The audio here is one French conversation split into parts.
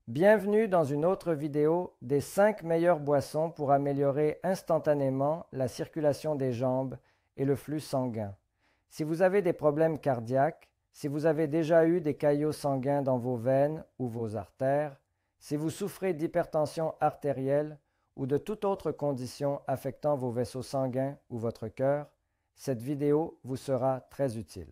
Bienvenue dans une autre vidéo des 5 meilleures boissons pour améliorer instantanément la circulation des jambes et le flux sanguin. Si vous avez des problèmes cardiaques, si vous avez déjà eu des caillots sanguins dans vos veines ou vos artères, si vous souffrez d'hypertension artérielle ou de toute autre condition affectant vos vaisseaux sanguins ou votre cœur, cette vidéo vous sera très utile.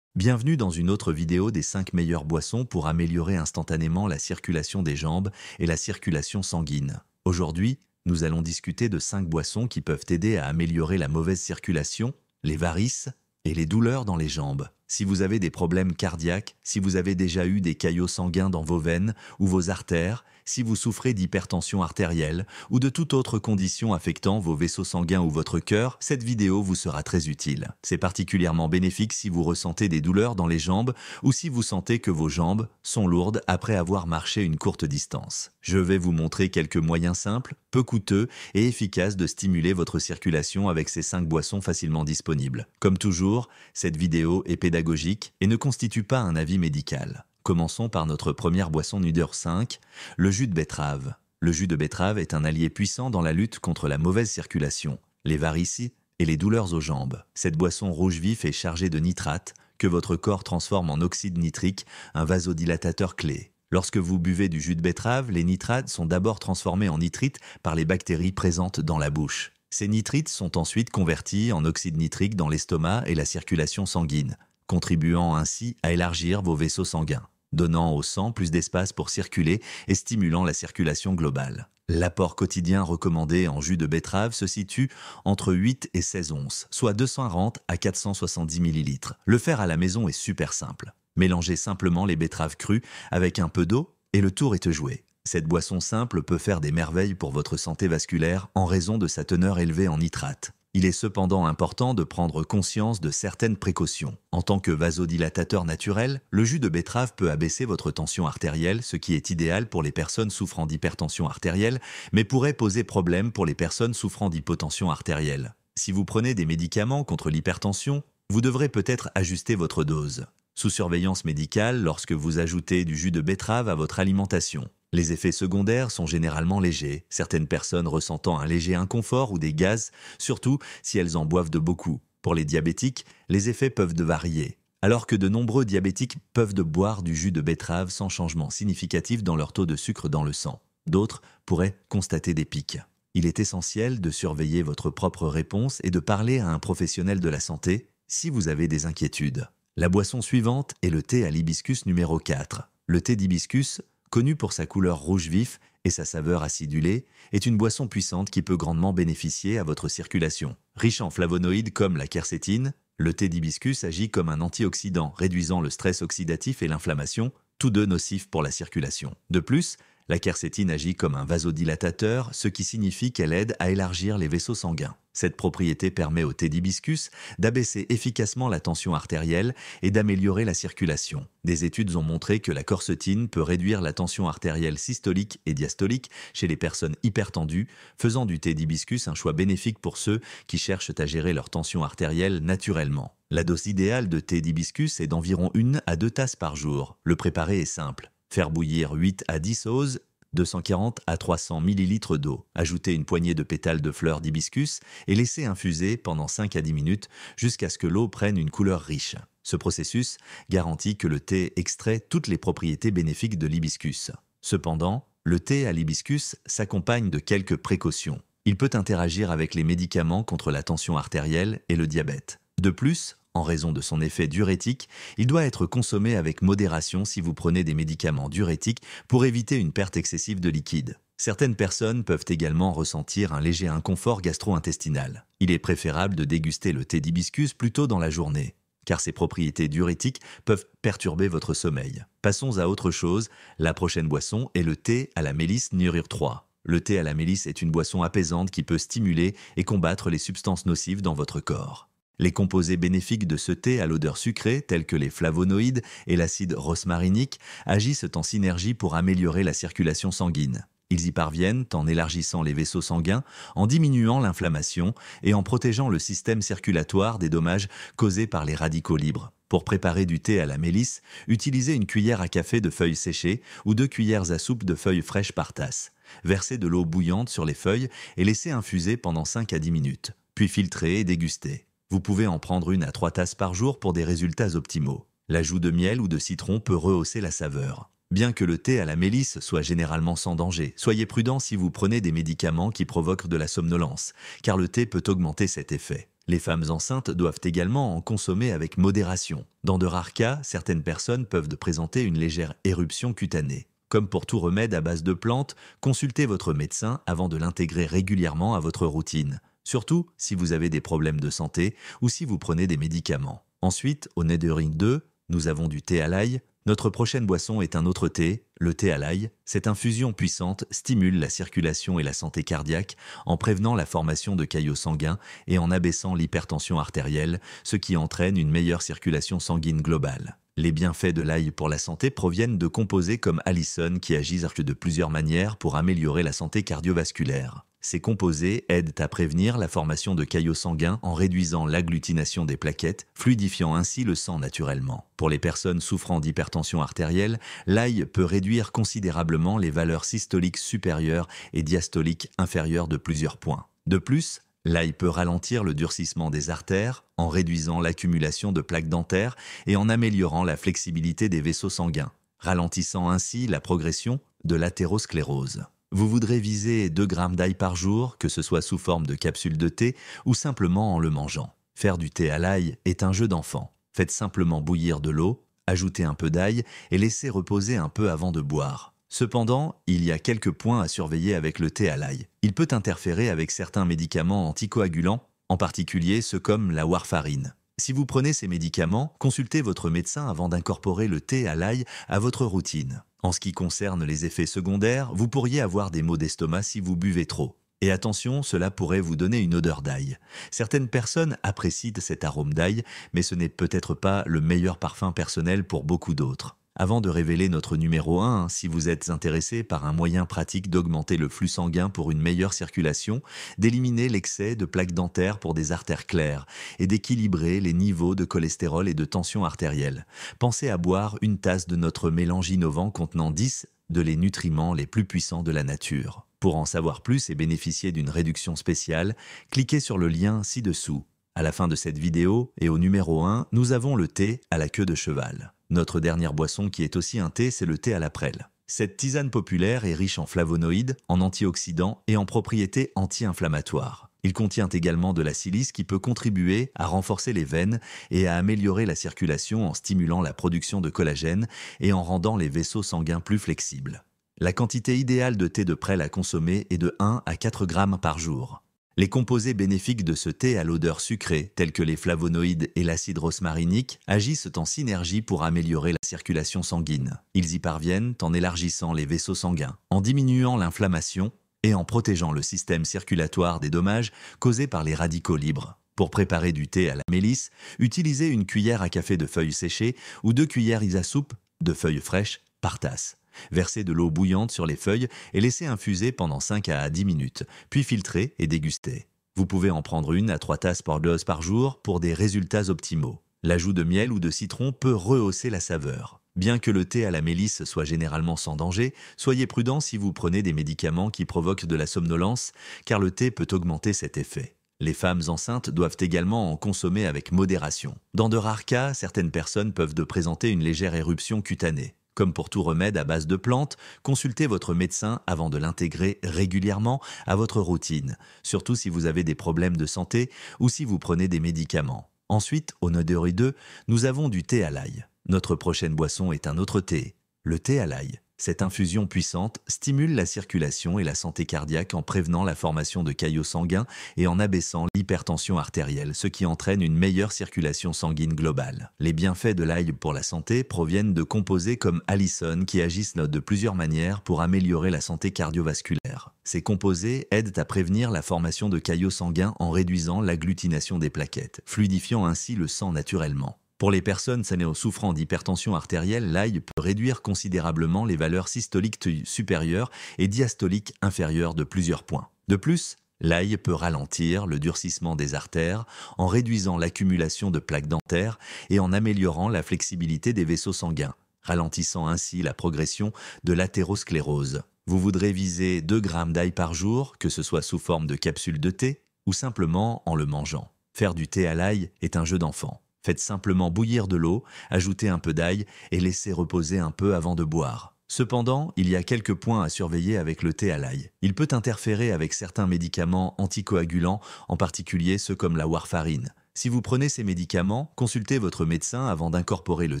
Bienvenue dans une autre vidéo des 5 meilleures boissons pour améliorer instantanément la circulation des jambes et la circulation sanguine. Aujourd'hui, nous allons discuter de 5 boissons qui peuvent aider à améliorer la mauvaise circulation, les varices et les douleurs dans les jambes. Si vous avez des problèmes cardiaques, si vous avez déjà eu des caillots sanguins dans vos veines ou vos artères, si vous souffrez d'hypertension artérielle ou de toute autre condition affectant vos vaisseaux sanguins ou votre cœur, cette vidéo vous sera très utile. C'est particulièrement bénéfique si vous ressentez des douleurs dans les jambes ou si vous sentez que vos jambes sont lourdes après avoir marché une courte distance. Je vais vous montrer quelques moyens simples, peu coûteux et efficaces de stimuler votre circulation avec ces 5 boissons facilement disponibles. Comme toujours, cette vidéo est pédagogique et ne constitue pas un avis médical. Commençons par notre première boisson numéro 5, le jus de betterave. Le jus de betterave est un allié puissant dans la lutte contre la mauvaise circulation, les varices et les douleurs aux jambes. Cette boisson rouge vif est chargée de nitrates que votre corps transforme en oxyde nitrique, un vasodilatateur clé. Lorsque vous buvez du jus de betterave, les nitrates sont d'abord transformés en nitrites par les bactéries présentes dans la bouche. Ces nitrites sont ensuite convertis en oxyde nitrique dans l'estomac et la circulation sanguine, contribuant ainsi à élargir vos vaisseaux sanguins, donnant au sang plus d'espace pour circuler et stimulant la circulation globale. L'apport quotidien recommandé en jus de betterave se situe entre 8 et 16 onces, soit 240 à 470 ml. Le faire à la maison est super simple. Mélangez simplement les betteraves crues avec un peu d'eau et le tour est joué. Cette boisson simple peut faire des merveilles pour votre santé vasculaire en raison de sa teneur élevée en nitrates. Il est cependant important de prendre conscience de certaines précautions. En tant que vasodilatateur naturel, le jus de betterave peut abaisser votre tension artérielle, ce qui est idéal pour les personnes souffrant d'hypertension artérielle, mais pourrait poser problème pour les personnes souffrant d'hypotension artérielle. Si vous prenez des médicaments contre l'hypertension, vous devrez peut-être ajuster votre dose. Sous surveillance médicale lorsque vous ajoutez du jus de betterave à votre alimentation. Les effets secondaires sont généralement légers, certaines personnes ressentant un léger inconfort ou des gaz, surtout si elles en boivent de beaucoup. Pour les diabétiques, les effets peuvent varier, alors que de nombreux diabétiques peuvent boire du jus de betterave sans changement significatif dans leur taux de sucre dans le sang. D'autres pourraient constater des pics. Il est essentiel de surveiller votre propre réponse et de parler à un professionnel de la santé si vous avez des inquiétudes. La boisson suivante est le thé à l'hibiscus numéro 4. Le thé d'hibiscus, connu pour sa couleur rouge vif et sa saveur acidulée, est une boisson puissante qui peut grandement bénéficier à votre circulation. Riche en flavonoïdes comme la quercétine, le thé d'hibiscus agit comme un antioxydant, réduisant le stress oxydatif et l'inflammation, tous deux nocifs pour la circulation. De plus, la quercétine agit comme un vasodilatateur, ce qui signifie qu'elle aide à élargir les vaisseaux sanguins. Cette propriété permet au thé d'hibiscus d'abaisser efficacement la tension artérielle et d'améliorer la circulation. Des études ont montré que la quercétine peut réduire la tension artérielle systolique et diastolique chez les personnes hypertendues, faisant du thé d'hibiscus un choix bénéfique pour ceux qui cherchent à gérer leur tension artérielle naturellement. La dose idéale de thé d'hibiscus est d'environ 1 à 2 tasses par jour. Le préparé est simple. Faire bouillir 8 à 10 oses, 240 à 300 ml d'eau. Ajouter une poignée de pétales de fleurs d'hibiscus et laisser infuser pendant 5 à 10 minutes jusqu'à ce que l'eau prenne une couleur riche. Ce processus garantit que le thé extrait toutes les propriétés bénéfiques de l'hibiscus. Cependant, le thé à l'hibiscus s'accompagne de quelques précautions. Il peut interagir avec les médicaments contre la tension artérielle et le diabète. De plus, en raison de son effet diurétique, il doit être consommé avec modération si vous prenez des médicaments diurétiques pour éviter une perte excessive de liquide. Certaines personnes peuvent également ressentir un léger inconfort gastro-intestinal. Il est préférable de déguster le thé d'hibiscus plus tôt dans la journée, car ses propriétés diurétiques peuvent perturber votre sommeil. Passons à autre chose, la prochaine boisson est le thé à la mélisse numéro 3. Le thé à la mélisse est une boisson apaisante qui peut stimuler et combattre les substances nocives dans votre corps. Les composés bénéfiques de ce thé à l'odeur sucrée, tels que les flavonoïdes et l'acide rosmarinique, agissent en synergie pour améliorer la circulation sanguine. Ils y parviennent en élargissant les vaisseaux sanguins, en diminuant l'inflammation et en protégeant le système circulatoire des dommages causés par les radicaux libres. Pour préparer du thé à la mélisse, utilisez une cuillère à café de feuilles séchées ou 2 cuillères à soupe de feuilles fraîches par tasse. Versez de l'eau bouillante sur les feuilles et laissez infuser pendant 5 à 10 minutes, puis filtrez et dégustez. Vous pouvez en prendre 1 à 3 tasses par jour pour des résultats optimaux. L'ajout de miel ou de citron peut rehausser la saveur. Bien que le thé à la mélisse soit généralement sans danger, soyez prudent si vous prenez des médicaments qui provoquent de la somnolence, car le thé peut augmenter cet effet. Les femmes enceintes doivent également en consommer avec modération. Dans de rares cas, certaines personnes peuvent présenter une légère éruption cutanée. Comme pour tout remède à base de plantes, consultez votre médecin avant de l'intégrer régulièrement à votre routine, surtout si vous avez des problèmes de santé ou si vous prenez des médicaments. Ensuite, au Nethering 2, nous avons du thé à l'ail. Notre prochaine boisson est un autre thé, le thé à l'ail. Cette infusion puissante stimule la circulation et la santé cardiaque en prévenant la formation de caillots sanguins et en abaissant l'hypertension artérielle, ce qui entraîne une meilleure circulation sanguine globale. Les bienfaits de l'ail pour la santé proviennent de composés comme allicin qui agissent de plusieurs manières pour améliorer la santé cardiovasculaire. Ces composés aident à prévenir la formation de caillots sanguins en réduisant l'agglutination des plaquettes, fluidifiant ainsi le sang naturellement. Pour les personnes souffrant d'hypertension artérielle, l'ail peut réduire considérablement les valeurs systoliques supérieures et diastoliques inférieures de plusieurs points. De plus, l'ail peut ralentir le durcissement des artères en réduisant l'accumulation de plaques dentaires et en améliorant la flexibilité des vaisseaux sanguins, ralentissant ainsi la progression de l'athérosclérose. Vous voudrez viser 2 grammes d'ail par jour, que ce soit sous forme de capsule de thé ou simplement en le mangeant. Faire du thé à l'ail est un jeu d'enfant. Faites simplement bouillir de l'eau, ajoutez un peu d'ail et laissez reposer un peu avant de boire. Cependant, il y a quelques points à surveiller avec le thé à l'ail. Il peut interférer avec certains médicaments anticoagulants, en particulier ceux comme la warfarine. Si vous prenez ces médicaments, consultez votre médecin avant d'incorporer le thé à l'ail à votre routine. En ce qui concerne les effets secondaires, vous pourriez avoir des maux d'estomac si vous buvez trop. Et attention, cela pourrait vous donner une odeur d'ail. Certaines personnes apprécient cet arôme d'ail, mais ce n'est peut-être pas le meilleur parfum personnel pour beaucoup d'autres. Avant de révéler notre numéro 1, si vous êtes intéressé par un moyen pratique d'augmenter le flux sanguin pour une meilleure circulation, d'éliminer l'excès de plaques dentaires pour des artères claires et d'équilibrer les niveaux de cholestérol et de tension artérielle, pensez à boire 1 tasse de notre mélange innovant contenant 10 les nutriments les plus puissants de la nature. Pour en savoir plus et bénéficier d'une réduction spéciale, cliquez sur le lien ci-dessous. À la fin de cette vidéo et au numéro 1, nous avons le thé à la queue de cheval. Notre dernière boisson qui est aussi un thé, c'est le thé à la prêle. Cette tisane populaire est riche en flavonoïdes, en antioxydants et en propriétés anti-inflammatoires. Il contient également de la silice qui peut contribuer à renforcer les veines et à améliorer la circulation en stimulant la production de collagène et en rendant les vaisseaux sanguins plus flexibles. La quantité idéale de thé de prêle à consommer est de 1 à 4 grammes par jour. Les composés bénéfiques de ce thé à l'odeur sucrée, tels que les flavonoïdes et l'acide rosmarinique, agissent en synergie pour améliorer la circulation sanguine. Ils y parviennent en élargissant les vaisseaux sanguins, en diminuant l'inflammation et en protégeant le système circulatoire des dommages causés par les radicaux libres. Pour préparer du thé à la mélisse, utilisez une cuillère à café de feuilles séchées ou 2 cuillères à soupe de feuilles fraîches par tasse. Versez de l'eau bouillante sur les feuilles et laissez infuser pendant 5 à 10 minutes, puis filtrez et dégustez. Vous pouvez en prendre 1 à 3 tasses par dose par jour pour des résultats optimaux. L'ajout de miel ou de citron peut rehausser la saveur. Bien que le thé à la mélisse soit généralement sans danger, soyez prudent si vous prenez des médicaments qui provoquent de la somnolence, car le thé peut augmenter cet effet. Les femmes enceintes doivent également en consommer avec modération. Dans de rares cas, certaines personnes peuvent présenter une légère éruption cutanée. Comme pour tout remède à base de plantes, consultez votre médecin avant de l'intégrer régulièrement à votre routine, surtout si vous avez des problèmes de santé ou si vous prenez des médicaments. Ensuite, au Nethering 2, nous avons du thé à l'ail. Notre prochaine boisson est un autre thé, le thé à l'ail. Cette infusion puissante stimule la circulation et la santé cardiaque en prévenant la formation de caillots sanguins et en abaissant l'hypertension artérielle, ce qui entraîne une meilleure circulation sanguine globale. Les bienfaits de l'ail pour la santé proviennent de composés comme allicin qui agissent de plusieurs manières pour améliorer la santé cardiovasculaire. Ces composés aident à prévenir la formation de caillots sanguins en réduisant l'agglutination des plaquettes, fluidifiant ainsi le sang naturellement. Pour les personnes souffrant d'hypertension artérielle, l'ail peut réduire considérablement les valeurs systoliques supérieures et diastoliques inférieures de plusieurs points. De plus, L'ail peut ralentir le durcissement des artères en réduisant l'accumulation de plaques dentaires et en améliorant la flexibilité des vaisseaux sanguins, ralentissant ainsi la progression de l'athérosclérose. Vous voudrez viser 2 grammes d'ail par jour, que ce soit sous forme de capsule de thé ou simplement en le mangeant. Faire du thé à l'ail est un jeu d'enfant. Faites simplement bouillir de l'eau, ajoutez un peu d'ail et laissez reposer un peu avant de boire. Cependant, il y a quelques points à surveiller avec le thé à l'ail. Il peut interférer avec certains médicaments anticoagulants, en particulier ceux comme la warfarine. Si vous prenez ces médicaments, consultez votre médecin avant d'incorporer le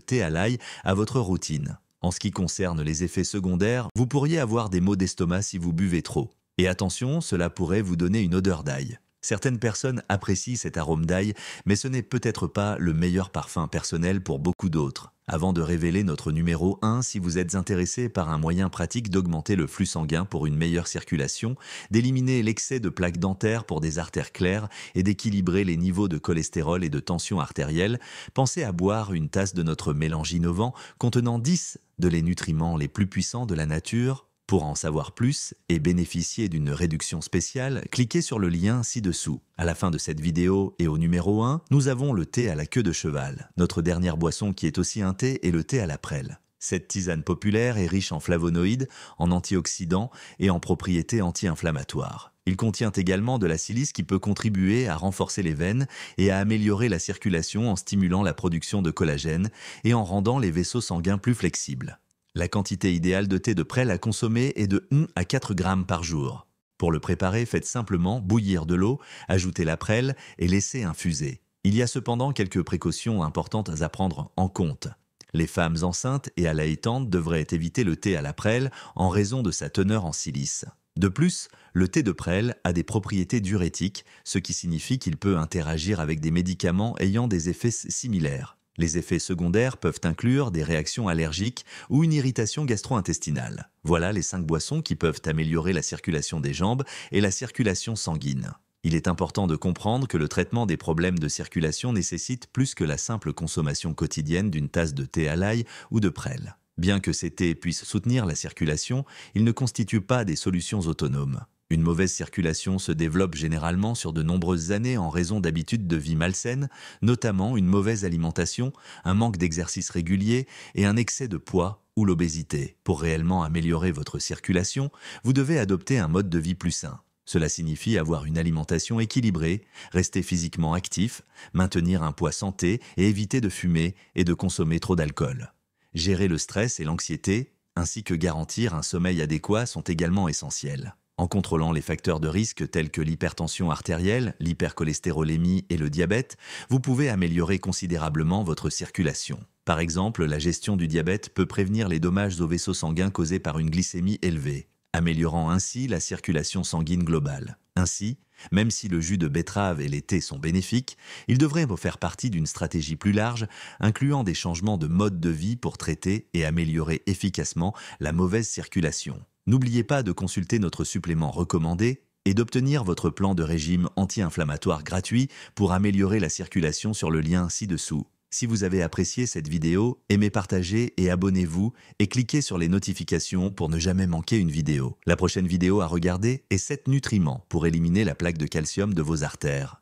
thé à l'ail à votre routine. En ce qui concerne les effets secondaires, vous pourriez avoir des maux d'estomac si vous buvez trop. Et attention, cela pourrait vous donner une odeur d'ail. Certaines personnes apprécient cet arôme d'ail, mais ce n'est peut-être pas le meilleur parfum personnel pour beaucoup d'autres. Avant de révéler notre numéro 1, si vous êtes intéressé par un moyen pratique d'augmenter le flux sanguin pour une meilleure circulation, d'éliminer l'excès de plaques dentaires pour des artères claires et d'équilibrer les niveaux de cholestérol et de tension artérielle, pensez à boire une tasse de notre mélange innovant contenant 10 de les nutriments les plus puissants de la nature. Pour en savoir plus et bénéficier d'une réduction spéciale, cliquez sur le lien ci-dessous. À la fin de cette vidéo et au numéro 1, nous avons le thé à la queue de cheval. Notre dernière boisson qui est aussi un thé est le thé à la prêle. Cette tisane populaire est riche en flavonoïdes, en antioxydants et en propriétés anti-inflammatoires. Il contient également de la silice qui peut contribuer à renforcer les veines et à améliorer la circulation en stimulant la production de collagène et en rendant les vaisseaux sanguins plus flexibles. La quantité idéale de thé de prêle à consommer est de 1 à 4 grammes par jour. Pour le préparer, faites simplement bouillir de l'eau, ajoutez la prêle et laissez infuser. Il y a cependant quelques précautions importantes à prendre en compte. Les femmes enceintes et allaitantes devraient éviter le thé à la prêle en raison de sa teneur en silice. De plus, le thé de prêle a des propriétés diurétiques, ce qui signifie qu'il peut interagir avec des médicaments ayant des effets similaires. Les effets secondaires peuvent inclure des réactions allergiques ou une irritation gastro-intestinale. Voilà les 5 boissons qui peuvent améliorer la circulation des jambes et la circulation sanguine. Il est important de comprendre que le traitement des problèmes de circulation nécessite plus que la simple consommation quotidienne d'une tasse de thé à l'ail ou de prêle. Bien que ces thés puissent soutenir la circulation, ils ne constituent pas des solutions autonomes. Une mauvaise circulation se développe généralement sur de nombreuses années en raison d'habitudes de vie malsaines, notamment une mauvaise alimentation, un manque d'exercice régulier et un excès de poids ou l'obésité. Pour réellement améliorer votre circulation, vous devez adopter un mode de vie plus sain. Cela signifie avoir une alimentation équilibrée, rester physiquement actif, maintenir un poids santé et éviter de fumer et de consommer trop d'alcool. Gérer le stress et l'anxiété, ainsi que garantir un sommeil adéquat sont également essentiels. En contrôlant les facteurs de risque tels que l'hypertension artérielle, l'hypercholestérolémie et le diabète, vous pouvez améliorer considérablement votre circulation. Par exemple, la gestion du diabète peut prévenir les dommages aux vaisseaux sanguins causés par une glycémie élevée, améliorant ainsi la circulation sanguine globale. Ainsi, même si le jus de betterave et les thés sont bénéfiques, ils devraient faire partie d'une stratégie plus large, incluant des changements de mode de vie pour traiter et améliorer efficacement la mauvaise circulation. N'oubliez pas de consulter notre supplément recommandé et d'obtenir votre plan de régime anti-inflammatoire gratuit pour améliorer la circulation sur le lien ci-dessous. Si vous avez apprécié cette vidéo, aimez, partagez et abonnez-vous et cliquez sur les notifications pour ne jamais manquer une vidéo. La prochaine vidéo à regarder est 7 nutriments pour éliminer la plaque de calcium de vos artères.